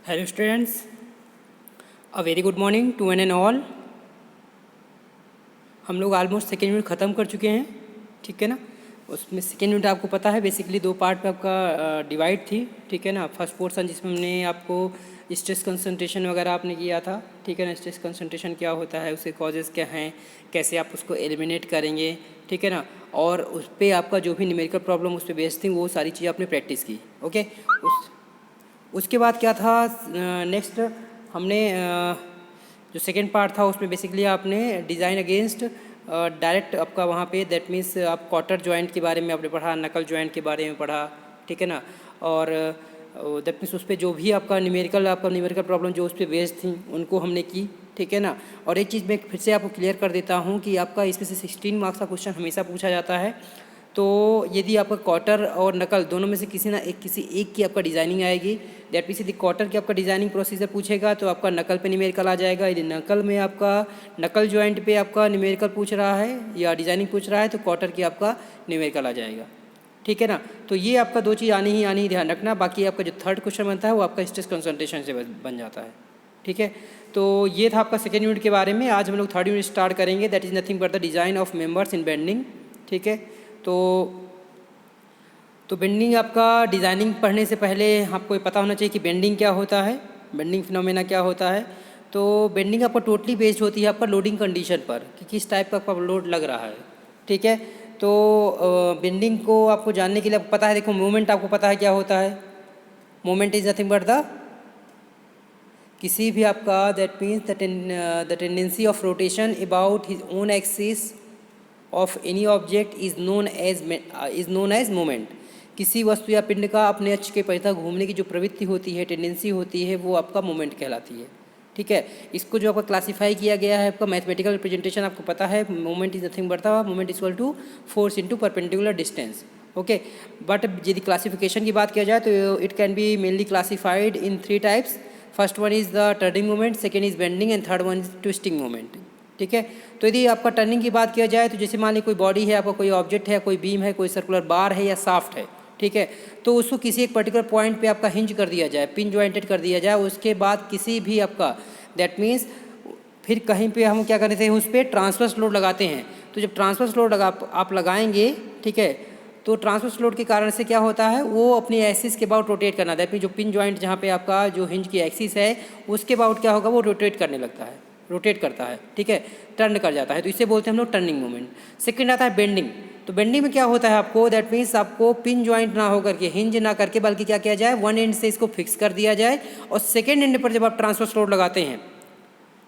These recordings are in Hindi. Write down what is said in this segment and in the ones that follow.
Hello students, a very good morning to one and all. हम लोग ऑलमोस्ट सेकेंड यूनिट ख़त्म कर चुके हैं, ठीक है ना। उसमें सेकेंड यूनिट आपको पता है बेसिकली दो पार्ट में आपका डिवाइड थी, ठीक है ना। फर्स्ट पोर्शन जिसमें हमने आपको स्ट्रेस कंसंट्रेशन वगैरह आपने किया था, ठीक है ना। स्ट्रेस कंसंट्रेशन क्या होता है, उसके कॉजेज़ क्या हैं, कैसे आप उसको एलिमिनेट करेंगे, ठीक है ना। और उस पर आपका जो भी न्यूमेरिकल प्रॉब्लम उस पर बेस्ड थी वो सारी चीज़ें आपने प्रैक्टिस की, ओके। उसके बाद क्या था, नेक्स्ट हमने जो सेकेंड पार्ट था उसमें बेसिकली आपने डिज़ाइन अगेंस्ट डायरेक्ट आपका वहाँ पे दैट मीन्स आप क्वार्टर जॉइंट के बारे में आपने पढ़ा, नकल जॉइंट के बारे में पढ़ा, ठीक है ना। और दैट मीन्स उस पर जो भी आपका न्यूमेरिकल प्रॉब्लम जो उस पर बेस्ड थी उनको हमने की, ठीक है ना। और एक चीज़ मैं फिर से आपको क्लियर कर देता हूँ कि आपका इसमें से 16 मार्क्स का क्वेश्चन हमेशा पूछा जाता है। तो यदि आपका क्वार्टर और नकल दोनों में से किसी एक की आपका डिज़ाइनिंग आएगी, दैट मीन्स यदि क्वार्टर की आपका डिज़ाइनिंग प्रोसीजर पूछेगा तो आपका नकल पे न्यूमेरिकल आ जाएगा। यदि नकल में आपका नकल जॉइंट पे आपका न्यूमेरिकल पूछ रहा है या डिज़ाइनिंग पूछ रहा है तो क्वार्टर की आपका न्यूमेरिकल आ जाएगा, ठीक है ना। तो ये आपका दो चीज़ आनी ही ध्यान रखना। बाकी आपका जो थर्ड क्वेश्चन बनता है वो आपका स्ट्रेस कंसंट्रेशन से बन जाता है, ठीक है। तो ये था आपका सेकेंड यूनिट के बारे में। आज हम लोग थर्ड यूनिट स्टार्ट करेंगे, that is nothing but the design of members in bending, ठीक है। तो बेंडिंग आपका डिज़ाइनिंग पढ़ने से पहले आपको ये पता होना चाहिए कि बेंडिंग क्या होता है, बेंडिंग फिनोमेना क्या होता है। तो बेंडिंग आपका टोटली बेस्ड होती है आपका लोडिंग कंडीशन पर कि किस टाइप का आपका लोड लग रहा है, ठीक है। तो बेंडिंग को आपको जानने के लिए आपको पता है, देखो मोमेंट आपको पता है क्या होता है। Moment is nothing but the किसी भी आपका that means the tendency of rotation about his own axis of any object is known as moment. किसी वस्तु या पिंड का अपने अक्ष के परितः घूमने की जो प्रवृत्ति होती है, टेंडेंसी होती है, वो आपका मोमेंट कहलाती है, ठीक है। इसको जो आपका क्लासीफाई किया गया है आपका मैथमेटिकल रिप्रेजेंटेशन आपको पता है, moment is nothing but the moment equal to force into perpendicular distance, okay. But यदि क्लासिफिकेशन की बात किया जाए तो it can be mainly classified in 3 types. First one is the turning moment, second is bending and third one is twisting moment, ठीक है। तो यदि आपका टर्निंग की बात किया जाए तो जैसे मान लीजिए कोई बॉडी है, आपका कोई ऑब्जेक्ट है, कोई बीम है, कोई सर्कुलर बार है या साफ्ट है, ठीक है। तो उसको किसी एक पर्टिकुलर पॉइंट पे आपका हिंज कर दिया जाए, पिन जॉइंटेड कर दिया जाए, उसके बाद किसी भी आपका दैट मीन्स फिर कहीं पे हम क्या करते हैं, उस पर ट्रांसवर्स लोड लगाते हैं। तो जब ट्रांसवर्स लोड आप लगाएंगे, ठीक है, तो ट्रांसवर्स लोड के कारण से क्या होता है, वो अपनी एक्सिस के अबाउट रोटेट करना, दैट मीन जो पिन जॉइंट जहाँ पे आपका जो हिंज की एक्सिस है उसके अबाउट क्या होगा, वो रोटेट करने लगता है, रोटेट करता है, ठीक है, टर्न कर जाता है। तो इसे बोलते हैं हम लोग टर्निंग मोमेंट। सेकंड आता है बेंडिंग। तो बेंडिंग में क्या होता है आपको, दैट मीन्स आपको पिन जॉइंट ना होकर के, हिंज ना करके, बल्कि क्या किया जाए, वन एंड से इसको फिक्स कर दिया जाए और सेकेंड एंड पर जब आप ट्रांसवर्स लोड लगाते हैं,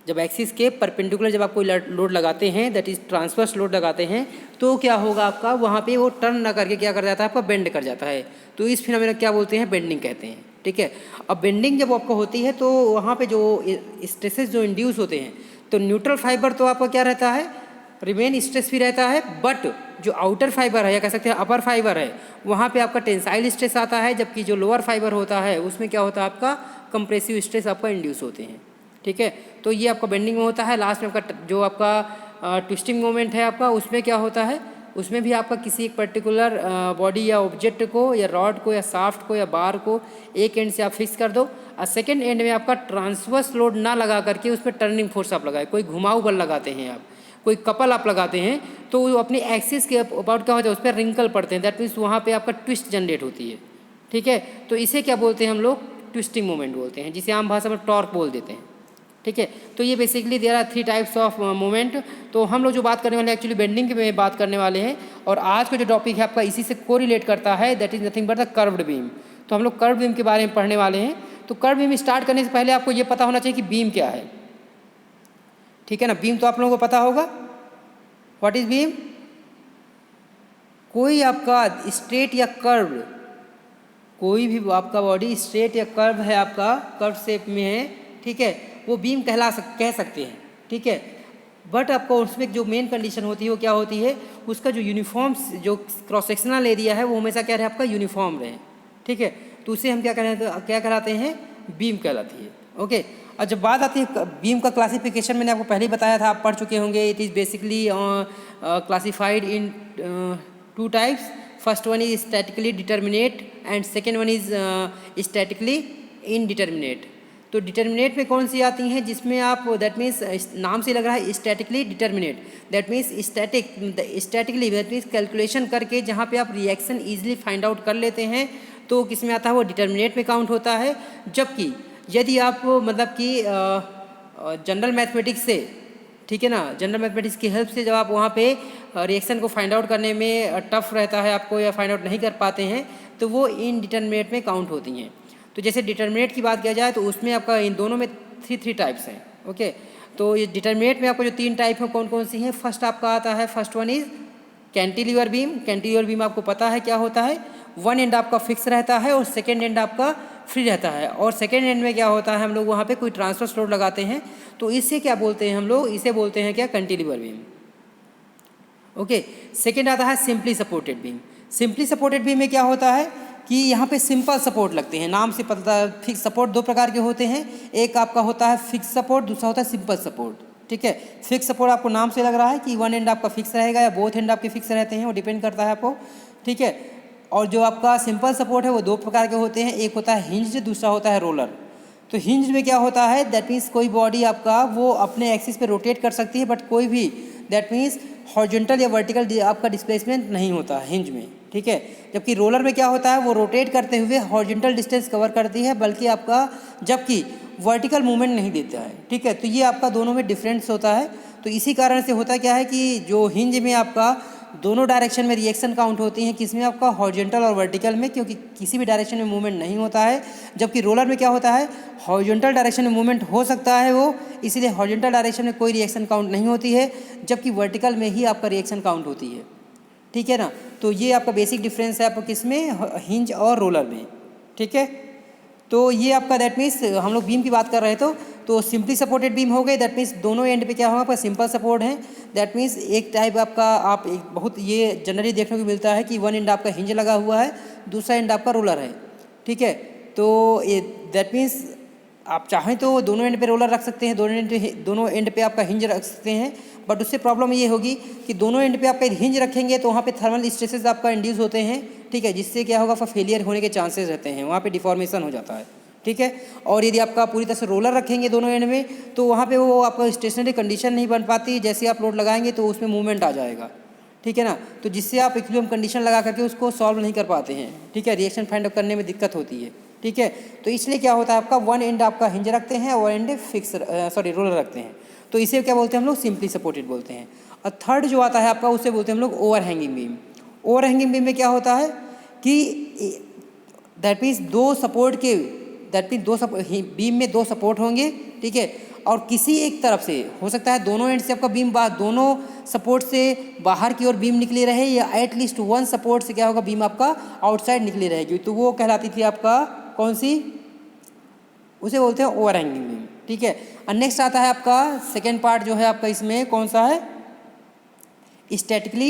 जब एक्सिस के परपेंडिकुलर जब आप कोई लोड लगाते हैं, दैट इज ट्रांसवर्स लोड लगाते हैं, तो क्या होगा आपका, वहाँ पे वो टर्न ना करके क्या कर जाता है, आपका बेंड कर जाता है। तो इस फिनोमेना क्या बोलते हैं, बेंडिंग कहते हैं, ठीक है। अब बेंडिंग जब आपको होती है तो वहाँ पे जो स्ट्रेसेस जो इंड्यूस होते हैं, तो न्यूट्रल फाइबर तो आपका क्या रहता है, रिमेन स्ट्रेस भी रहता है, बट जो आउटर फाइबर है या कह सकते हैं अपर फाइबर है, वहाँ पे आपका टेंसाइल स्ट्रेस आता है, जबकि जो लोअर फाइबर होता है उसमें क्या होता है, आपका कंप्रेसिव स्ट्रेस आपका इंड्यूस होते हैं, ठीक है। तो ये आपका बेंडिंग में होता है। लास्ट में आपका जो आपका ट्विस्टिंग मोमेंट है आपका, उसमें क्या होता है, उसमें भी आपका किसी एक पर्टिकुलर बॉडी या ऑब्जेक्ट को या रॉड को या साफ्ट को या बार को एक एंड से आप फिक्स कर दो और सेकेंड एंड में आपका ट्रांसवर्स लोड ना लगा करके उस पर टर्निंग फोर्स आप लगाए, कोई घुमाऊ बल लगाते हैं आप, कोई कपल आप लगाते हैं, तो वो अपनी एक्सिस के अबाउट क्या होता है, उस पर रिंकल पड़ते हैं, दैट मीन्स वहाँ पर आपका ट्विस्ट जनरेट होती है, ठीक है। तो इसे क्या बोलते हैं हम लोग, ट्विस्टिंग मोमेंट बोलते हैं, जिसे आम भाषा में टॉर्क बोल देते हैं, ठीक है। तो ये basically there are 3 types of moment. तो हम लोग जो बात करने वाले हैं एक्चुअली बेंडिंग में बात करने वाले हैं, और आज का जो टॉपिक है आपका इसी से कोरिलेट करता है, that is nothing but the curved beam. तो हम लोग कर्व्ड बीम के बारे में पढ़ने वाले हैं। तो कर्व्ड बीम स्टार्ट करने से पहले आपको ये पता होना चाहिए कि बीम क्या है, ठीक है ना। बीम तो आप लोगों को पता होगा, व्हाट इज बीम। कोई आपका स्ट्रेट या कर्व, कोई भी आपका बॉडी स्ट्रेट या कर्व है, आपका कर्व शेप में है, ठीक है, वो बीम कह सकते हैं, ठीक है। बट आपको उसमें जो मेन कंडीशन होती है वो क्या होती है, उसका जो यूनिफॉर्म जो क्रॉस सेक्शनल एरिया है वो हमेशा क्या रहे, आपका यूनिफॉर्म रहे, ठीक है। तो उसे हम क्या कराते हैं, बीम कहलाती है, ओके। और जब बात आती है बीम का क्लासिफिकेशन, मैंने आपको पहले ही बताया था, आप पढ़ चुके होंगे। It is basically classified in 2 types. First one is statically determinate and second one is statically indeterminate. तो डिटर्मिनेट में कौन सी आती हैं, जिसमें आप दैट मीन्स नाम से लग रहा है statically determinate, that means statically that means calculation करके जहाँ पे आप रिएक्शन ईजिली फाइंड आउट कर लेते हैं, तो किस में आता है, वो डिटर्मिनेट में काउंट होता है। जबकि यदि आप मतलब कि जनरल मैथमेटिक्स से, ठीक है ना, जनरल मैथमेटिक्स की हेल्प से जब आप वहाँ पे रिएक्शन को फाइंड आउट करने में टफ रहता है आपको या फाइंड आउट नहीं कर पाते हैं, तो वो इनडिटर्मिनेट में काउंट होती हैं। तो जैसे डिटर्मिनेट की बात किया जाए तो उसमें आपका इन दोनों में थ्री टाइप्स हैं। ओके, तो ये डिटर्मिनेट में आपको जो 3 टाइप हैं कौन कौन सी हैं, फर्स्ट आपका आता है, first one is cantilever beam. Cantilever beam आपको पता है क्या होता है, वन एंड आपका फिक्स रहता है और सेकेंड एंड आपका फ्री रहता है। और सेकेंड एंड में क्या होता है, हम लोग वहाँ पे कोई ट्रांसवर्स लोड लगाते हैं, तो इससे क्या बोलते हैं हम लोग, इसे बोलते हैं क्या, कैंटिलीवर बीम। ओके, सेकेंड आता है simply supported beam. Simply supported beam में क्या होता है कि यहाँ पे सिंपल सपोर्ट लगते हैं, नाम से पता है। फिक्स सपोर्ट 2 प्रकार के होते हैं, एक आपका होता है फिक्स सपोर्ट, दूसरा होता है सिंपल सपोर्ट। ठीक है, फिक्स सपोर्ट आपको नाम से लग रहा है कि वन एंड आपका फिक्स रहेगा या बोथ एंड आपके फिक्स रहते हैं, वो डिपेंड करता है आपको। ठीक है, और जो आपका सिंपल सपोर्ट है वो 2 प्रकार के होते हैं, एक होता है हिंज्ड, दूसरा होता है रोलर। तो हिंज में क्या होता है, दैट मीन्स कोई बॉडी आपका वो अपने एक्सिस पे रोटेट कर सकती है, बट कोई भी दैट मीन्स हॉरिजॉन्टल या वर्टिकल आपका डिस्प्लेसमेंट नहीं होता है हिंज में। ठीक है, जबकि रोलर में क्या होता है, वो रोटेट करते हुए हॉरिजॉन्टल डिस्टेंस कवर करती है, बल्कि आपका जबकि वर्टिकल मूवमेंट नहीं देता है। ठीक है, तो ये आपका दोनों में डिफरेंस होता है। तो इसी कारण से होता क्या है कि जो हिंज में आपका दोनों डायरेक्शन में रिएक्शन काउंट होती हैं, किसमें आपका हॉरिजॉन्टल और वर्टिकल में, क्योंकि किसी भी डायरेक्शन में मूवमेंट नहीं होता है। जबकि रोलर में क्या होता है, हॉरिजॉन्टल डायरेक्शन में मूवमेंट हो सकता है वो, इसीलिए हॉरिजॉन्टल डायरेक्शन में कोई रिएक्शन काउंट नहीं होती है, जबकि वर्टिकल में ही आपका रिएक्शन काउंट होती है। ठीक है ना, तो ये आपका बेसिक डिफरेंस है आपको किसमें, हिंज और रोलर में। ठीक है, तो ये आपका दैट मीन्स हम लोग बीम की बात कर रहे थे, तो सिंपली सपोर्टेड बीम हो गए, दैट मीन्स दोनों एंड पे क्या होगा, आपका सिंपल सपोर्ट है। दैट मीन्स एक टाइप आपका आप एक बहुत ये जनरली देखने को मिलता है कि वन एंड आपका हिंज लगा हुआ है, दूसरा एंड आपका रोलर है। ठीक है, तो ये दैट मीन्स आप चाहें तो दोनों एंड पे रोलर रख सकते हैं, दोनों एंड पे आपका हिंज रख सकते हैं, बट उससे प्रॉब्लम ये होगी कि दोनों एंड पे आपका हिंज रखेंगे तो वहाँ पे थर्मल स्ट्रेसेस आपका इंड्यूस होते हैं। ठीक है, जिससे क्या होगा, फेलियर होने के चांसेस रहते हैं, वहाँ पे डिफॉर्मेशन हो जाता है। ठीक है, और यदि आपका पूरी तरह से रोलर रखेंगे दोनों एंड में, तो वहाँ पे वो आपका स्टेशनरी कंडीशन नहीं बन पाती, जैसे आप लोड लगाएंगे तो उसमें मूवमेंट आ जाएगा। ठीक है ना, तो जिससे आप इक्विलिब्रियम कंडीशन लगा करके उसको सॉल्व नहीं कर पाते हैं। ठीक है, रिएक्शन फाइंड आउट करने में दिक्कत होती है। ठीक है, तो इसलिए क्या होता है, आपका वन एंड आपका हिंज रखते हैं और एंड फिक्स रोलर रखते हैं, तो इसे क्या बोलते हैं हम लोग, सिंपली सपोर्टेड बोलते हैं। और थर्ड जो आता है आपका, उसे बोलते हैं हम लोग over hanging beam. Over hanging beam में क्या होता है कि दैट मीन्स दो सपोर्ट के, दैट मीन बीम में 2 सपोर्ट होंगे। ठीक है, और किसी एक तरफ से हो सकता है दोनों एंड से आपका बीम दोनों सपोर्ट से बाहर की ओर बीम निकली रहे, या एटलीस्ट वन सपोर्ट से क्या होगा, बीम आपका आउटसाइड निकली रहेगी, तो वो कहलाती थी आपका कौन सी, उसे बोलते हैं ओवर हैंगिंग बीम। ठीक है, और नेक्स्ट आता है आपका सेकेंड पार्ट जो है आपका, इसमें कौन सा है, स्टैटिकली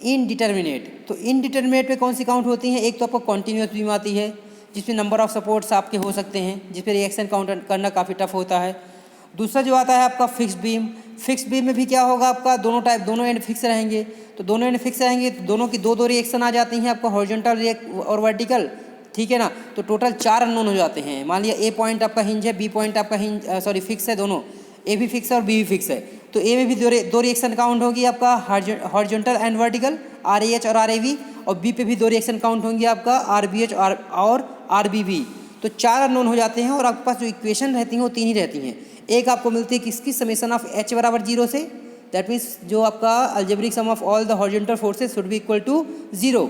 इनडिटर्मिनेट। तो इनडिटर्मिनेट में कौन सी काउंट होती हैं, एक तो आपको कॉन्टीन्यूस बीम आती है जिसमें नंबर ऑफ सपोर्ट्स आपके हो सकते हैं, जिस पर रिएक्शन काउंट करना काफ़ी टफ होता है। दूसरा जो आता है आपका फिक्स्ड बीम। फिक्स्ड बीम में भी क्या होगा, आपका दोनों एंड फिक्स रहेंगे, तो दोनों एंड फिक्स रहेंगे तो दोनों की दो रिएक्शन आ जाती हैं आपका, हॉरिजॉन्टल और वर्टिकल। ठीक है ना, तो टोटल 4 अननोन हो जाते हैं। मान लिया ए पॉइंट आपका हिंज है, बी पॉइंट आपका हिंज फिक्स है, दोनों ए भी फिक्स है और बी भी फिक्स है, तो ए में भी दो रिएक्शन काउंट होगी आपका, हॉरिजॉन्टल एंड वर्टिकल, RAH और RAV, और बी पे भी 2 रिएक्शन काउंट होंगी आपका, RBH और RBV। तो 4 अननोन हो जाते हैं, और आपके पास जो इक्वेशन रहती हैं वो 3 ही रहती हैं। एक आपको मिलती है किसकी, समेशन ऑफ H बराबर 0 से, दैट मीन्स जो आपका algebraic sum of all the horizontal forces should be equal to 0,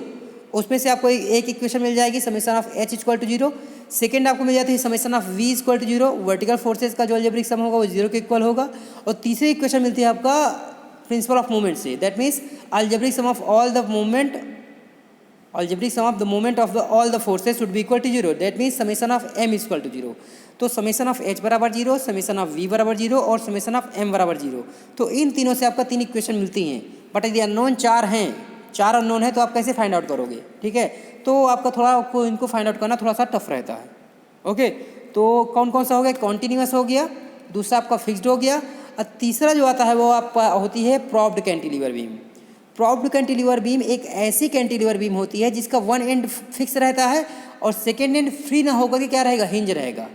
उसमें से आपको एक इक्वेशन मिल जाएगी summation of H equal to 0। Second आपको मिल जाती है summation of V equal to 0, vertical forces का जो अलजेब्रिक सम होगा वो 0 के इक्वल होगा। और तीसरी इक्वेशन मिलती है आपका प्रिंसिपल ऑफ मूवमेंट से, that means algebraic sum of all the movement, algebraic sum of the moment of all the forces should be equal to 0, that means summation of m is equal to 0। तो समेशन ऑफ H बराबर 0, समेशन ऑफ V बराबर 0 और समेशन ऑफ M बराबर 0। तो इन तीनों से आपका 3 इक्वेशन मिलती हैं, बट यदि अननोन 4 हैं, 4 अननोन है, तो आप कैसे फाइंड आउट करोगे। ठीक है, तो आपका थोड़ा आपको इनको फाइंड आउट करना थोड़ा सा टफ रहता है। ओके, तो कौन कौन सा हो गया, कॉन्टीन्यूअस हो गया, दूसरा आपका फिक्स्ड हो गया, और तीसरा जो आता है वो आपका होती है propped cantilever beam. Propped cantilever beam एक ऐसी कैंटिलीवर बीम होती है जिसका वन एंड फिक्स रहता है और सेकेंड एंड फ्री ना होकर के क्या रहेगा, हिंज रहेगा।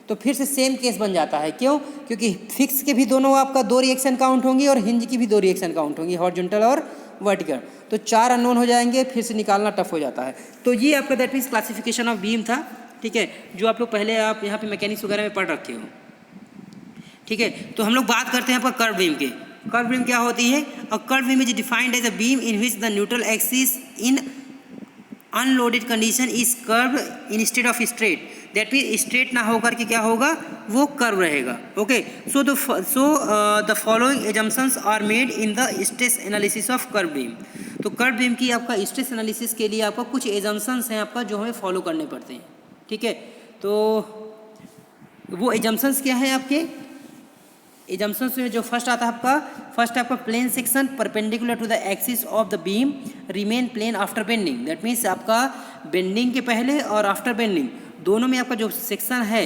तो फिर से सेम केस बन जाता है। क्यों? क्योंकि फिक्स के भी दोनों आपका 2 रिएक्शन काउंट होंगी और हिंज की भी 2 रिएक्शन काउंट होंगी, हॉरिजॉन्टल और वर्टिकल। तो 4 अननोन हो जाएंगे, फिर से निकालना टफ हो जाता है। तो ये आपका that means classification of beam था, ठीक है, जो आप लोग पहले आप यहाँ पे मैकेनिक्स वगैरह में पढ़ रखे हो, ठीक है। तो हम लोग बात करते हैं आपका कर्व बीम के। कर्व बीम क्या होती है? A curve beam is defined as a beam in which the neutral axis in unloaded condition is curve instead of straight. That mean straight ना होकर के क्या होगा, वो कर्व रहेगा। Okay, so the following assumptions are made in the stress analysis of curve beam. तो कर्व बीम की आपका स्ट्रेस एनालिसिस के लिए आपका कुछ एजम्पशंस हैं आपका जो हमें फॉलो करने पड़ते हैं, ठीक है। तो वो एजम्पशंस क्या है आपके? एजम्पशंस में जो फर्स्ट आता है आपका plane section perpendicular to the axis of the beam remain plane after bending. That means आपका बेंडिंग के पहले और आफ्टर बेंडिंग दोनों में आपका जो सेक्शन है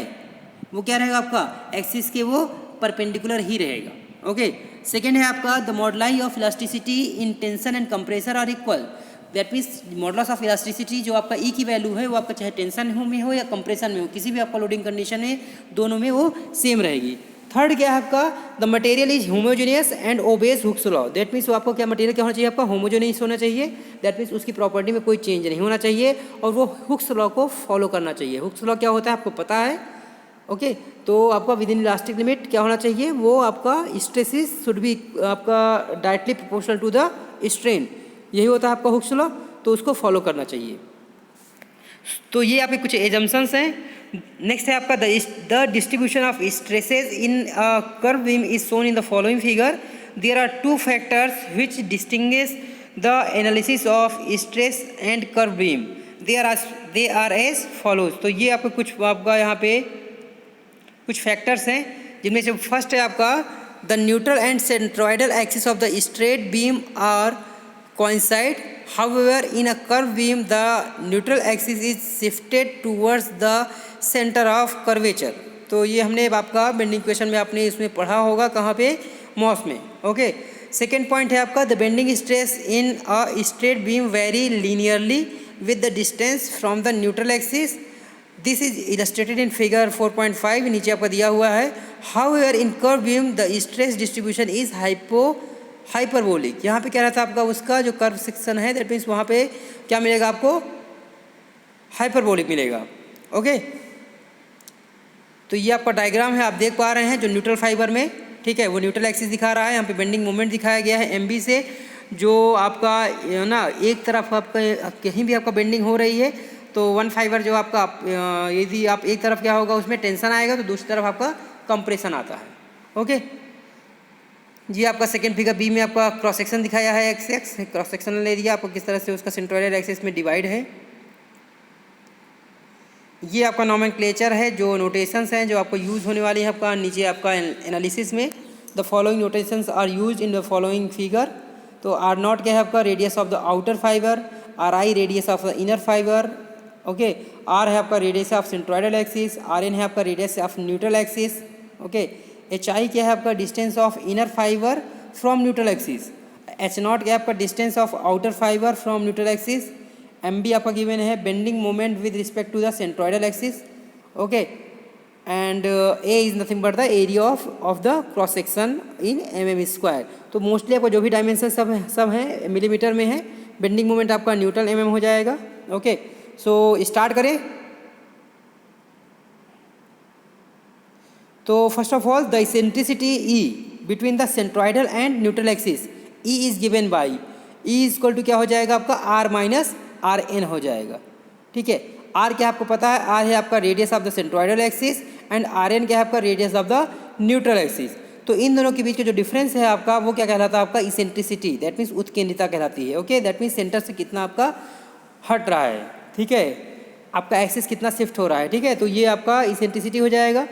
वो क्या रहेगा, आपका एक्सिस के वो परपेंडिकुलर ही रहेगा। ओके, सेकेंड है आपका the moduli of elasticity in tension and compressor are equal. That means modulus of elasticity जो आपका ई की वैल्यू है वो आपका चाहे टेंशन में हो या कंप्रेशन में हो, किसी भी आपका लोडिंग कंडीशन है दोनों में वो सेम रहेगी। थर्ड क्या है आपका? The material is homogeneous and obeys Hooke's law. That means आपको क्या मटेरियल क्या होना चाहिए, आपका होमोजेनियस होना चाहिए। दैट मीन्स उसकी प्रॉपर्टी में कोई चेंज नहीं होना चाहिए और वो हुक्स लॉ को फॉलो करना चाहिए। हुक्स लॉ क्या होता है आपको पता है, ओके। तो आपका विद इन इलास्टिक लिमिट क्या होना चाहिए, वो आपका स्ट्रेसिस शुड बी आपका directly proportional to the strain, यही होता है आपका हुक्स लॉ, तो उसको फॉलो करना चाहिए। तो ये आपके कुछ एजम्पशंस हैं। नेक्स्ट है आपका the distribution of stresses in curve beam is shown in the following figure. There are 2 factors which distinguish the analysis of stress and curve beam. They are as follows. तो ये आपको कुछ आपका यहाँ पे कुछ फैक्टर्स हैं जिनमें से फर्स्ट है आपका the neutral and centroidal axis of the straight beam are coincide. However, in a curved beam, the neutral axis is shifted towards the center of curvature. तो ये हमने आपका बेंडिंग इक्वेशन में आपने इसमें पढ़ा होगा, कहाँ पे? मॉस में। ओके, सेकेंड पॉइंट है आपका the bending stress in a straight beam very linearly with the distance from the neutral axis. This is illustrated in figure 4.5, नीचे आपका दिया हुआ है। However, in curved beam, the stress distribution is hyperbolic. यहाँ पे क्या रहता है आपका उसका जो कर्व सेक्शन है, दैट मीन्स वहाँ पे क्या मिलेगा आपको, हाइपरबोलिक मिलेगा। ओके, तो ये आपका डायग्राम है, आप देख पा रहे हैं जो न्यूट्रल फाइबर में, ठीक है, वो न्यूट्रल एक्सिस दिखा रहा है, यहाँ पे बेंडिंग मोमेंट दिखाया गया है एमबी से, जो आपका ना एक तरफ आपका कहीं भी आपका बेंडिंग हो रही है तो वन फाइबर जो आपका यदि आप एक तरफ क्या होगा उसमें टेंशन आएगा तो दूसरी तरफ आपका कंप्रेशन आता है। ओके जी, आपका सेकेंड फिगर बी में आपका क्रॉस सेक्शन दिखाया है, x x cross sectional area आपको किस तरह से उसका सेंट्रोइडल एक्सिस में डिवाइड है। ये आपका नॉमेनक्लेचर है, जो नोटेशंस हैं जो आपको यूज़ होने वाली है आपका नीचे आपका एनालिसिस में। The following notations are used in the following figure. तो आर नॉट क्या है आपका radius of the outer fibre, R I radius of the inner fibre, okay. R है आपका radius of centroidal axis, R N है आपका radius of neutral axis, okay. H I क्या है आपका distance of inner fibre from neutral axis, H naught क्या है आपका distance of outer fibre from neutral axis, M B आपका गिवन है bending moment with respect to the centroidal axis, okay. And A is nothing but the area of the cross section in mm square. तो मोस्टली आपका जो भी डायमेंशन सब हैं मिलीमीटर में है, बेंडिंग मोमेंट आपका न्यूटन mm हो जाएगा। ओके, सो स्टार्ट करें। तो first of all the eccentricity E between the centroidal and neutral axis E is given by E is equal to क्या हो जाएगा आपका आर माइनस आर एन हो जाएगा, ठीक है। आर क्या आपको पता है, आर है आपका radius of the centroidal axis and R N क्या है आपका radius of the neutral axis. तो इन दोनों के बीच का जो डिफरेंस है आपका वो क्या कहलाता है आपका इसेंट्रिसिटी, दैट मीन्स उत्केंद्रिता कहलाती है। ओके, दैट मीन्स सेंटर से कितना आपका हट रहा है, ठीक है, आपका एक्सिस कितना शिफ्ट हो रहा है, ठीक है। तो ये आपका इसेंट्रिसिटी हो जाएगा।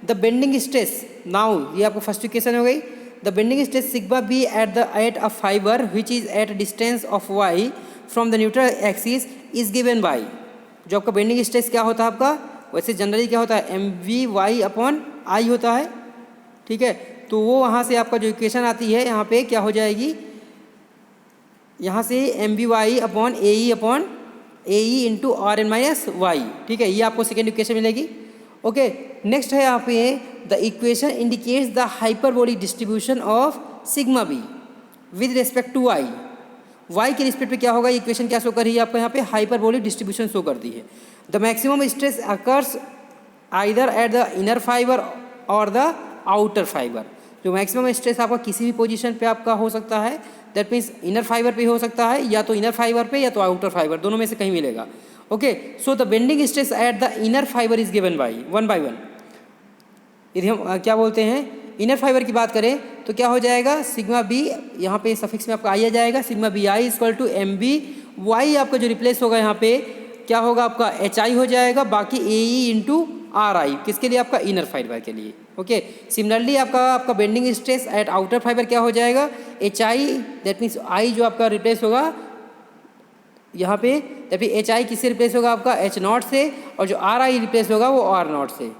द बेंडिंग स्ट्रेस, नाउ ये आपको फर्स्ट इक्वेशन हो गई। The bending stress sigma B at a fibre which is at distance of Y from the neutral axis is given by. जो आपका बेंडिंग स्ट्रेस क्या होता है आपका, वैसे जनरली क्या होता है M V Y upon I होता है, ठीक है। तो वो वहाँ से आपका जो इक्वेशन आती है यहाँ पे क्या हो जाएगी, यहाँ से M B Y upon A E into R N minus Y, ठीक है, ये आपको सेकेंड इक्वेशन मिलेगी। ओके, नेक्स्ट है यहाँ पे the equation indicates the hyperbolic distribution of sigma B with respect to Y. Y के रिस्पेक्ट पे क्या होगा, इक्वेशन क्या शो कर रही है आपको यहाँ पे, हाइपरबोलिक डिस्ट्रीब्यूशन शो करती है। The maximum stress occurs either at the inner fibre और द आउटर फाइबर। जो मैक्सिमम स्ट्रेस आपका किसी भी पोजीशन पे आपका हो सकता है, दैट मीन्स इनर फाइबर पे हो सकता है, या तो इनर फाइबर पे या तो आउटर फाइबर, दोनों में से कहीं मिलेगा। Okay, so the bending stress at the inner fibre is given by one by one. यदि हम क्या बोलते हैं, इनर फाइबर की बात करें तो क्या हो जाएगा, सिग्मा बी, यहाँ पे सफिक्स में आपका आई आ जाएगा, sigma B I equal to M B Y. आपका जो रिप्लेस होगा यहाँ पे क्या होगा, आपका एच आई हो जाएगा, बाकी ए ई इंटू आर आई, किसके लिए, आपका इनर फाइबर के लिए। ओके, सिमिलरली आपका bending stress eight outer fibre क्या हो जाएगा, H I, that means I जो आपका रिप्लेस होगा यहाँ पे, दैट मीन एच आई किससे रिप्लेस होगा, आपका एच नॉट से, और जो आर आई रिप्लेस होगा वो आर नॉट से।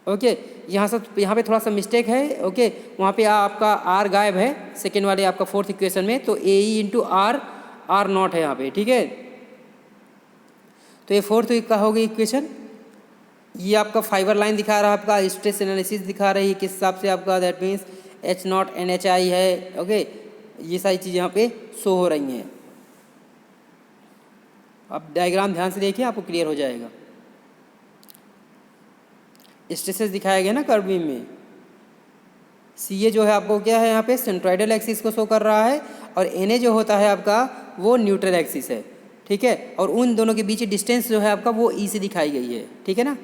ओके, यहाँ पे थोड़ा सा मिस्टेक है। ओके, वहाँ पे आपका आर गायब है सेकेंड वाले आपका फोर्थ इक्वेशन में, तो A E into R, R not है यहाँ पे, ठीक है। तो ये फोर्थ का होगी इक्वेशन। ये आपका फाइबर लाइन दिखा रहा है, आपका स्ट्रेस एनालिसिस दिखा रही है किस हिसाब से आपका, that means H not an H I है। ओके, ये सारी चीज़ें यहाँ पे शो हो रही हैं। आप डायग्राम ध्यान से देखिए, आपको क्लियर हो जाएगा। स्ट्रेसेस दिखाया गया ना कर्व बीम में। सी ए जो है आपको क्या है यहाँ पे, सेंट्रोइडल एक्सिस को शो कर रहा है, और एन ए जो होता है आपका वो न्यूट्रल एक्सिस है, ठीक है। और उन दोनों के बीच डिस्टेंस जो है आपका वो ई से दिखाई गई है, ठीक है ना।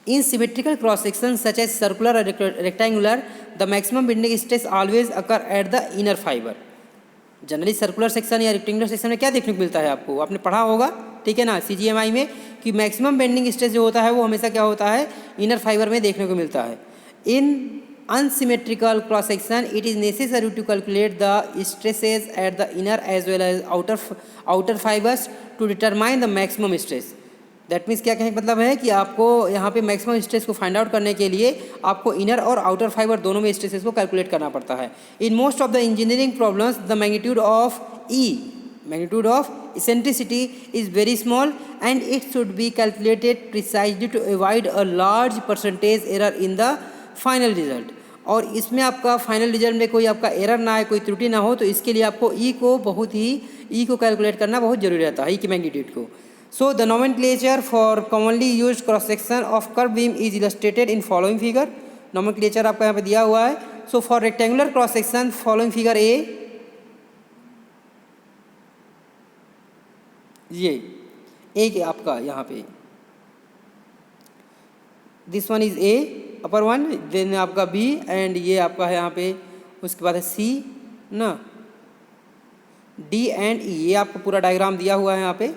In symmetrical cross sections such as circular or rectangular, the maximum bending stress always occur at the inner fiber. Generally circular section या रेक्टेंगुलर सेक्शन में क्या देखने को मिलता है आपको, आपने पढ़ा होगा, ठीक है ना, CGMI में, कि मैक्सिमम बेंडिंग स्ट्रेस जो होता है वो हमेशा क्या होता है, इनर फाइबर में देखने को मिलता है। इन unsymmetrical cross section it is necessary to calculate the stresses at the inner as well as outer fibers to determine the maximum stress. That means क्या कहने का मतलब है कि आपको यहाँ पे मैक्सिमम स्ट्रेस को फाइंड आउट करने के लिए आपको इनर और आउटर फाइबर दोनों में स्ट्रेसेस को कैलकुलेट करना पड़ता है। In most of the engineering problems the magnitude of eccentricity is very small and it should be calculated precisely to avoid a large percentage error in the final result. और इसमें आपका फाइनल रिजल्ट में कोई आपका एरर ना आए, कोई त्रुटि ना हो, तो इसके लिए आपको ई को कैलकुलेट करना बहुत जरूरी रहता है, ई की मैग्नीट्यूड को। So the nomenclature for commonly used cross section of curved beam is illustrated in following figure. Nomenclature आपका यहाँ पे दिया हुआ है। So for rectangular cross section following figure A, ये A के आपका यहाँ पे this one is A upper one, then आपका B and ये आपका है यहाँ पे, उसके बाद है C ना, D and E। ये आपको पूरा डायग्राम दिया हुआ है यहाँ पे।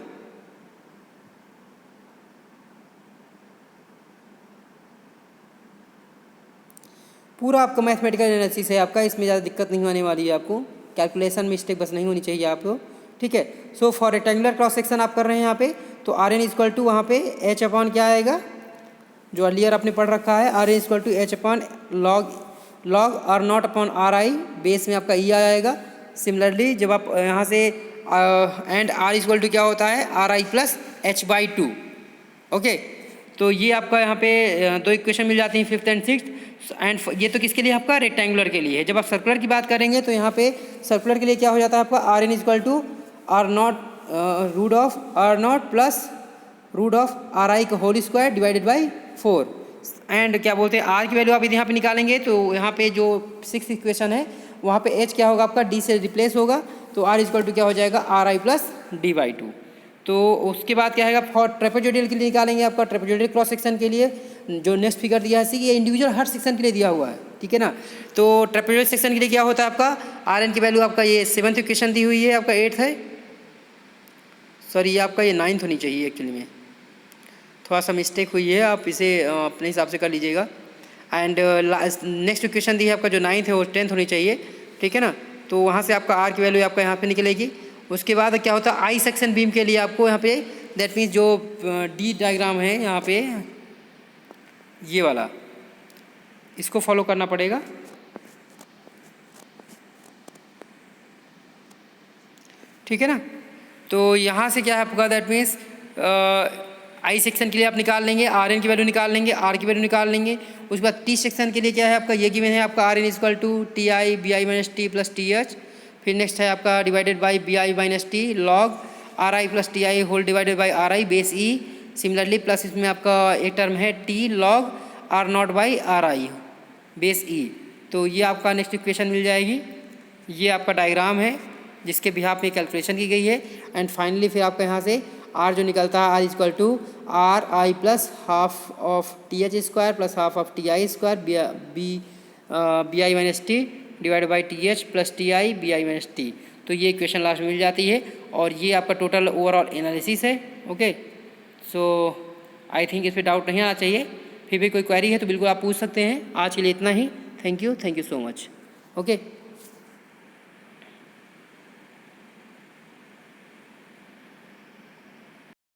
पूरा आपका मैथमेटिकल एनालिसिस है आपका, इसमें ज़्यादा दिक्कत नहीं होने वाली है आपको, कैलकुलेशन मिस्टेक बस नहीं होनी चाहिए आपको, ठीक है। So for rectangular cross section आप कर रहे हैं यहाँ पे, तो आर एन इक्वल टू वहाँ पे एच अपॉन क्या आएगा, जो अर्लियर आपने पढ़ रखा है, R N equal to H upon log R naught upon R I, base में आपका ई आएगा। सिमिलरली जब आप यहाँ से एंड आर इक्वल टू क्या होता है, are I plus H by two. Okay, तो ये आपका यहाँ पे दो इक्वेशन मिल जाती हैं, फिफ्थ एंड सिक्स्थ। एंड ये तो किसके लिए, आपका रेक्टेंगुलर के लिए है। जब आप सर्कुलर की बात करेंगे तो यहाँ पे सर्कुलर के लिए क्या हो जाता है आपका, R N equal to R not root of R not plus root of R I का whole square divided by 4। And क्या बोलते हैं, आर की वैल्यू आप यहाँ पे निकालेंगे तो यहाँ पे जो सिक्स इक्वेशन है वहाँ पे एच क्या होगा आपका, डी से रिप्लेस होगा, तो आर इक्वल टू क्या हो जाएगा, are I plus D by 2। तो उसके बाद क्या है, फॉर ट्रेपेजोइडल के लिए निकालेंगे आपका, ट्रेपेजोइडल क्रॉस सेक्शन के लिए जो नेक्स्ट फिगर दिया है, ये इंडिविजुअल हर सेक्शन के लिए दिया हुआ है, ठीक है ना। तो ट्रेपेजोइडल सेक्शन के लिए क्या होता है आपका, आर एन की वैल्यू आपका ये सेवन्थ इक्वेशन दी हुई है, आपका 8th है, सॉरी ये आपका ये 9th होनी चाहिए, एक्चुअली में थोड़ा सा मिस्टेक हुई है, आप इसे अपने हिसाब से कर लीजिएगा। एंड नेक्स्ट इक्वेशन दी है आपका जो 9th है वो 10th होनी चाहिए, ठीक है ना। तो वहाँ से आपका आर की वैल्यू आपका यहाँ पे निकलेगी। उसके बाद क्या होता है, आई सेक्शन बीम के लिए आपको यहाँ पे दैट मीन्स जो डी डायग्राम है यहाँ पे ये वाला, इसको फॉलो करना पड़ेगा। ठीक है ना। तो यहाँ से क्या है आपका, दैट मीन्स आई सेक्शन के लिए आप निकाल लेंगे, आर एन की वैल्यू निकाल लेंगे, आर की वैल्यू निकाल लेंगे। उसके बाद टी सेक्शन के लिए क्या है आपका, ये गिवन है आपका R N equal to T I B I minus T plus T H. फिर नेक्स्ट है आपका divided by B I minus T log R I plus T I whole divided by R I base E. Similarly plus इसमें आपका एक टर्म है T log R not by R I base E. तो ये आपका नेक्स्ट इक्वेशन मिल जाएगी। ये आपका डायग्राम है जिसके बिहाफ में कैलकुलेशन की गई है। एंड फाइनली फिर आपका यहाँ से आर जो निकलता है R equal to R I plus half of T H square plus half of T I square B I minus T divide by T H plus T I B I minus T. तो ये इक्वेशन लास्ट में मिल जाती है और ये आपका टोटल ओवरऑल एनालिसिस है। ओके, सो आई थिंक इस पर डाउट नहीं आना चाहिए। फिर भी कोई क्वेरी है तो बिल्कुल आप पूछ सकते हैं। आज के लिए इतना ही। Thank you so much. Okay.